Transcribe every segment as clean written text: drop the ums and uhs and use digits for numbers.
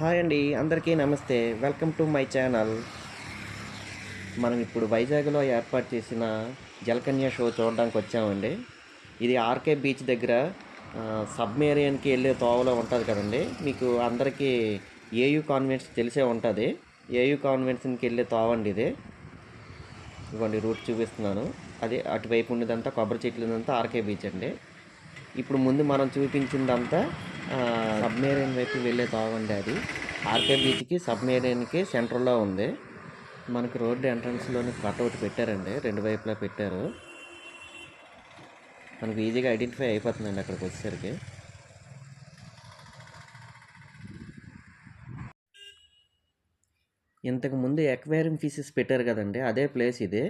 Hi అండి, అందరికీ నమస్తే. Welcome to my channel. మనం ఇప్పుడు వైజాగ్లో ఏర్పాటు చేసిన జలకన్య షో చూడడానికి వచ్చామండి. ఇది ఆర్కే బీచ్ దగ్గర సబ్మేరియన్కి వెళ్ళే తోవలో ఉంటుంది కదండి. మీకు అందరికీ ఏయూ కాన్వెంట్స్ తెలిసే ఉంటుంది. ఏయూ కాన్వెంట్స్కి వెళ్ళే తోవ అండి ఇది. ఇదిగోండి రూట్ చూపిస్తున్నాను. అది అటువైపు ఉండేదంతా కొబ్బరి చెట్లు ఉన్నదంతా ఆర్కే బీచ్ అండి. ఇప్పుడు ముందు మనం చూపించిందంతా సబ్మేరియన్ వైపు వెళ్ళే తావండి. అది ఆర్కే బీచ్కి సబ్మేరియన్కి సెంటర్లో ఉంది. మనకి రోడ్డు ఎంట్రన్స్లోని కట్అవుట్ పెట్టారండి, రెండు వైపులా పెట్టారు. మనకు ఈజీగా ఐడెంటిఫై అయిపోతుందండి అక్కడికి వచ్చేసరికి. ఇంతకుముందు ఎక్వేరియం ఫిషెస్ పెట్టారు కదండి, అదే ప్లేస్ ఇది.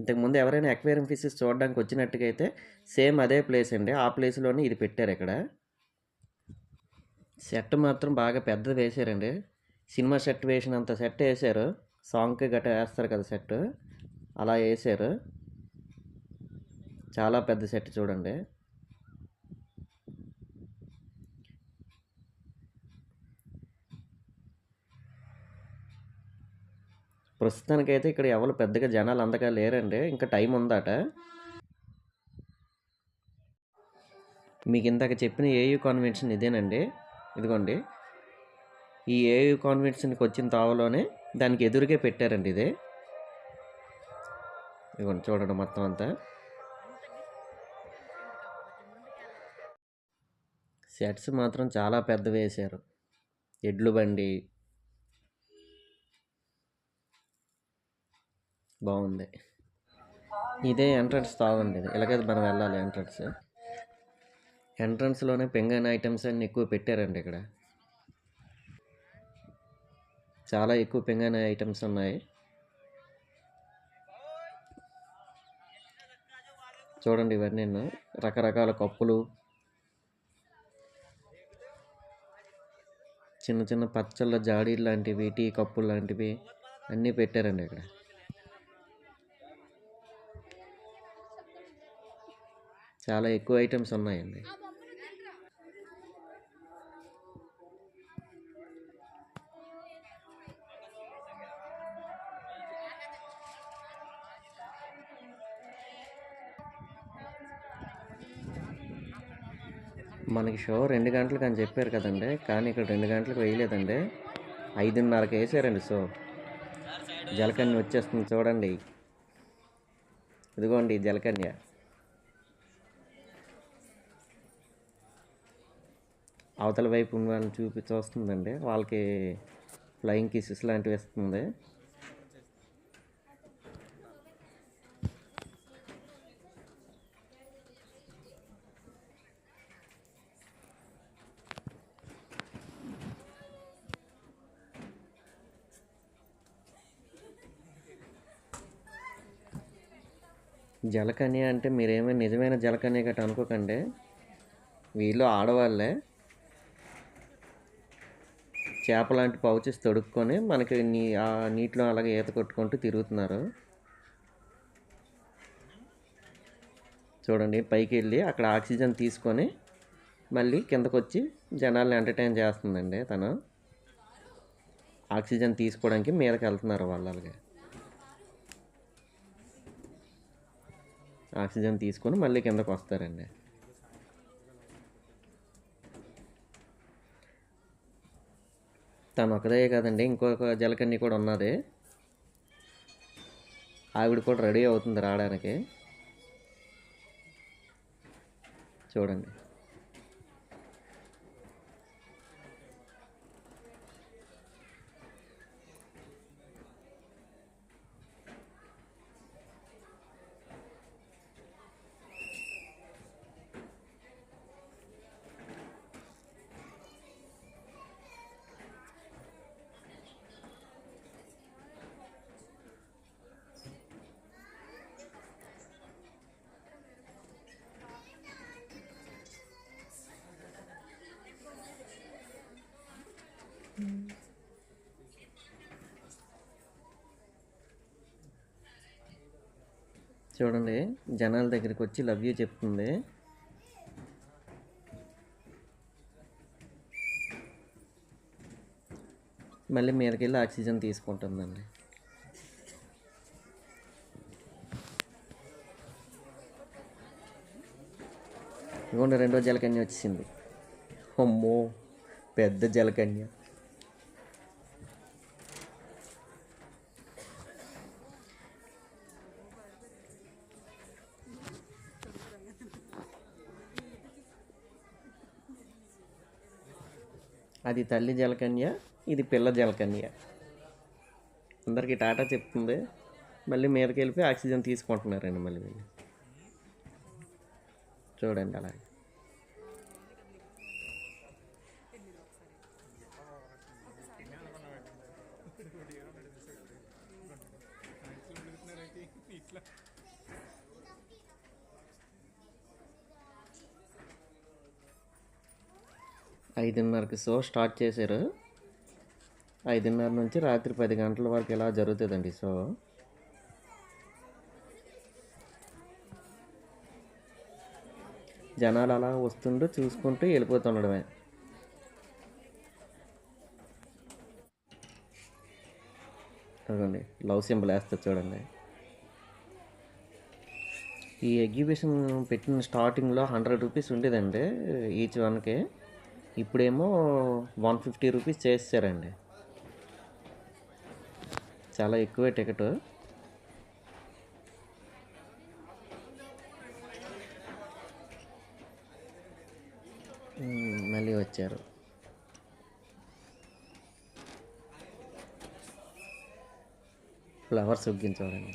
ఇంతకుముందు ఎవరైనా ఎక్వేరియం ఫిషెస్ చూడడానికి వచ్చినట్టుగా అయితే సేమ్ అదే ప్లేస్ అండి. ఆ ప్లేస్లోనే ఇది పెట్టారు. ఇక్కడ సెట్ మాత్రం బాగా పెద్దది వేసారండి. సినిమా సెట్ వేసినంత సెట్ వేసారు. సాంగ్కి గట్రా వేస్తారు కదా సెట్, అలా వేసారు. చాలా పెద్ద సెట్ చూడండి. ప్రస్తుతానికైతే ఇక్కడ ఎవరు పెద్దగా జనాలు అందగా లేరండి, ఇంకా టైం ఉందట. మీకు ఇందాక చెప్పిన ఏయూ కాన్వెన్షన్ ఇదేనండి. ఇదిగోండి, ఈ ఏయూ కాన్వెన్షన్కి వచ్చిన తావలోనే దానికి ఎదురుగే పెట్టారండి ఇది. ఇదిగోండి చూడండి మొత్తం అంతా. సెట్స్ మాత్రం చాలా పెద్ద వేశారు. ఎడ్లు బండి బాగుంది. ఇదే ఎంట్రన్స్ తావండి. ఇది ఇలాగే మనం వెళ్ళాలి. ఎంట్రన్స్లోనే పెంగన్ ఐటమ్స్ అన్ని ఎక్కువ పెట్టారండి. ఇక్కడ చాలా ఎక్కువ పెంగన్ ఐటమ్స్ ఉన్నాయి. చూడండి, ఇవన్నీ రకరకాల కప్పులు, చిన్న చిన్న పచ్చళ్ళ జాడీలు లాంటివి, టీ కప్పులు లాంటివి అన్నీ పెట్టారండి. ఇక్కడ చాలా ఎక్కువ ఐటమ్స్ ఉన్నాయండి. మనకి షో 2 గంటలకు అని చెప్పారు కదండి, కానీ ఇక్కడ 2 గంటలకు వేయలేదండి, 5:30కి వేసారండి షో. జలకన్య వచ్చేస్తుంది చూడండి. ఇదిగోండి జలకన్య. అవతల వైపు ఉన్న వాళ్ళని చూస్తుందండి. వాళ్ళకి ఫ్లయింగ్ కిసెస్ లాంటివి ఇస్తుంది. జలకన్య అంటే మీరేమైనా నిజమైన జలకన్య గట్రా అనుకోకండి, వీళ్ళు ఆడవాళ్ళే. చేప లాంటి పౌచెస్ తొడుక్కొని మనకి ఆ నీటిలో అలాగే ఈత కొట్టుకుంటూ తిరుగుతున్నారు. చూడండి, పైకి వెళ్ళి అక్కడ ఆక్సిజన్ తీసుకొని మళ్ళీ కిందకు వచ్చి జనాల్ని ఎంటర్టైన్ చేస్తుందండి. తను ఆక్సిజన్ తీసుకోవడానికి మీదకి వెళ్తున్నారు వాళ్ళు. అలాగే ఆక్సిజన్ తీసుకొని మళ్ళీ కిందకు వస్తారండి. తను ఒకదే కదండి, ఇంకొక జలకన్య కూడా ఉన్నది. ఆవిడ కూడా రెడీ అవుతుంది రావడానికి. చూడండి, చూడండి జనాల దగ్గరికి వచ్చి లవ్ యూ చెప్తుంది. మళ్ళీ మీదకి వెళ్ళి ఆక్సిజన్ తీసుకుంటుందండి. ఇదిగోండి రెండో జలకన్య వచ్చింది. అమ్మో పెద్ద జలకన్య. అది తల్లి జలకన్య, ఇది పిల్ల జలకన్య. అందరికీ టాటా చెప్తుంది. మళ్ళీ మీదకి వెళ్ళిపోయి ఆక్సిజన్ తీసుకుంటున్నారండి. మళ్ళీ వీళ్ళు చూడండి అలా. ఐదున్నరకి షో స్టార్ట్ చేశారు. 5:30 నుంచి రాత్రి 10 గంటల వరకు ఇలా జరుగుతుందండి షో. జనాలు అలా వస్తుంటూ చూసుకుంటూ వెళ్ళిపోతుండడమే. చూడండి లవ్ సింబల్ వేస్తారు చూడండి. ఈ ఎగ్జిబిషన్ పెట్టిన స్టార్టింగ్లో 100 రూపీస్ ఉండేదండి ఈచ్ వన్కి. ఇప్పుడేమో 150 రూపీస్ చేసారండి. చాలా ఎక్కువే టికెట్. మళ్ళీ వచ్చారు. ఫ్లవర్స్ ఉగ్గించండి.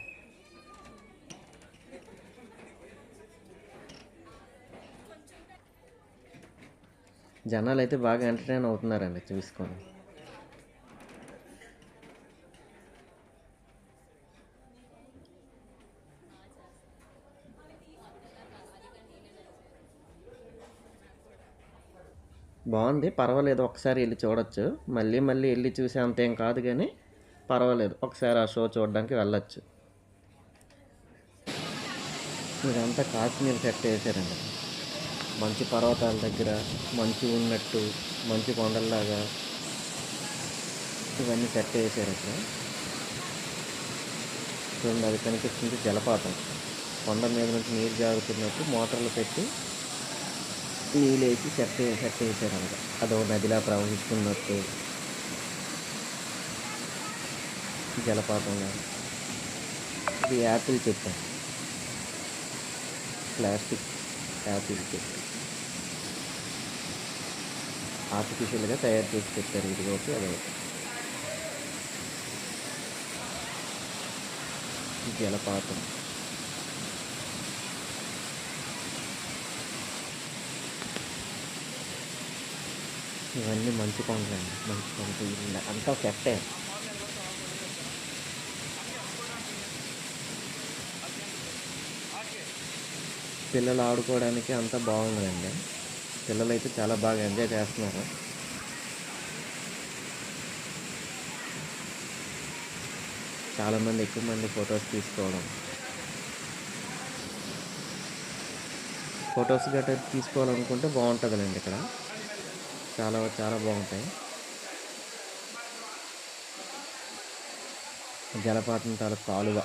జనాలు అయితే బాగా ఎంటర్టైన్ అవుతున్నారండి చూసుకొని. బాగుంది, పర్వాలేదు, ఒకసారి వెళ్ళి చూడొచ్చు. మళ్ళీ మళ్ళీ వెళ్ళి చూసే అంతేం కాదు కానీ పర్వాలేదు, ఒకసారి ఆ షో చూడడానికి వెళ్ళొచ్చు. ఇదంతా కాశ్మీర్ సెట్ వేసారండి. మంచి పర్వతాల దగ్గర మంచు ఉన్నట్టు, మంచు కొండల్లాగా ఇవన్నీ సెట్ వేసారు ఇక్కడ. చూడండి అది కనిపిస్తుంది జలపాతం. కొండ మీద నుంచి నీరు జారుతున్నట్టు మోటార్లు పెట్టి నీళ్ళు వేసి సెట్ వేసారంట. అదో నదిలా ప్రవహిస్తున్నట్టు జలపాతంగా. ఇది యాపిల్ చెట్టు, ప్లాస్టిక్ యాపిల్ చెట్టు ఆర్టిఫిషియల్గా తయారు చేసి పెట్టారు. ఇది ఒకటి అదే జలపాతం. ఇవన్నీ మంచు కొండలండి. మంచు కొండ అంతా సెట్టే. పిల్లలు ఆడుకోవడానికి అంతా బాగుందండి. పిల్లలు అయితే చాలా బాగా ఎంజాయ్ చేస్తున్నారు. చాలామంది ఎక్కువ మంది ఫొటోస్ తీసుకోవడం, ఫొటోస్ గట్రా తీసుకోవాలనుకుంటే బాగుంటుందండి. ఇక్కడ చాలా చాలా బాగుంటాయి. జలపాతం చాలా కాలువ.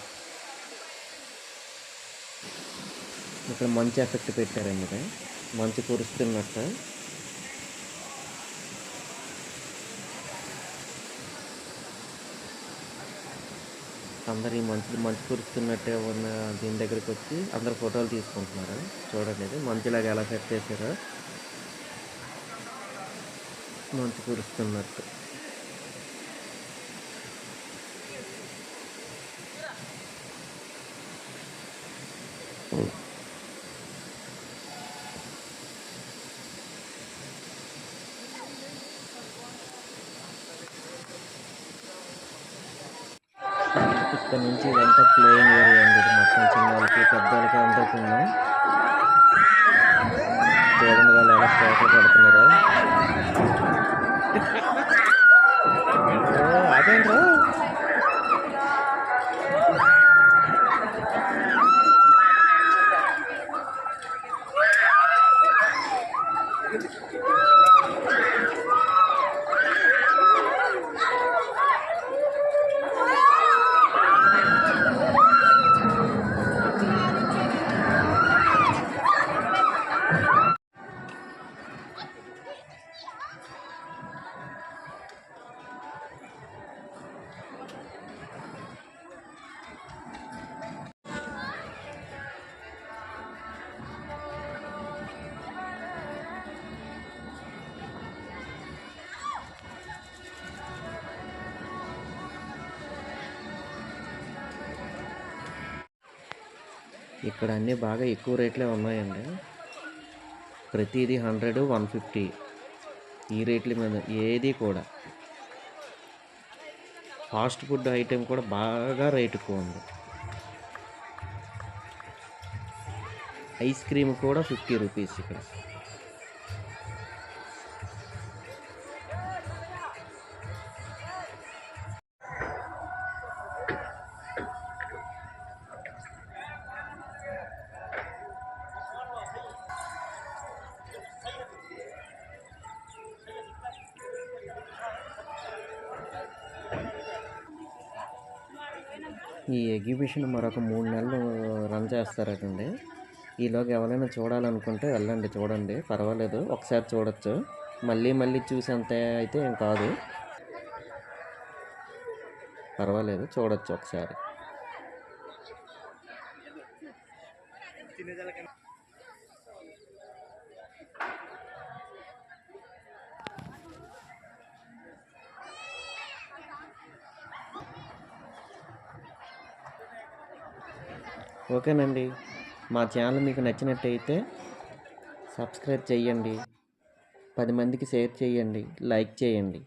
ఇక్కడ మంచి ఎఫెక్ట్ పెట్టారండి. ఇక్కడ మంచు కురుస్తున్నట్టు. అందరు ఈ మంచు కురుస్తున్నట్టే ఉన్న దీని దగ్గరికి వచ్చి అందరు ఫోటోలు తీసుకుంటున్నారు. చూడండి ఇది మంచులాగా ఎలా సెట్ చేశారో, మంచు కురుస్తున్నట్టు. ఇక్కడ నుంచి ఇదంతా ప్లేయింగ్ ఏరియా అండి. ఇది మొత్తం చిన్నవాళ్ళకి పెద్దవాళ్ళకి అందరికీ ఉన్నాయి. చూడండి వాళ్ళు ఎలా ఫోటో పడుతున్నారో. అదేంట్రా ఇక్కడ అన్నీ బాగా ఎక్కువ రేట్లే ఉన్నాయండి. ప్రతిదీ 100, 150 ఈ రేట్ల మీద ఏది కూడా. ఫాస్ట్ ఫుడ్ ఐటెం కూడా బాగా రేట్ ఎక్కువ ఉంది. ఐస్ క్రీమ్ కూడా 50 రూపీస్ ఇక్కడ. ఈ ఎగ్జిబిషన్ మరొక 3 నెలలు రన్ చేస్తారటండి. ఈలోగా ఎవరైనా చూడాలనుకుంటే వెళ్ళండి, చూడండి, పర్వాలేదు, ఒకసారి చూడొచ్చు. మళ్ళీ మళ్ళీ చూసేంత అయితే ఏం కాదు, పర్వాలేదు, చూడొచ్చు ఒకసారి. ఓకేనండి, మా ఛానల్ మీకు నచ్చినట్టయితే సబ్స్క్రైబ్ చేయండి, 10 మందికి షేర్ చేయండి, లైక్ చేయండి.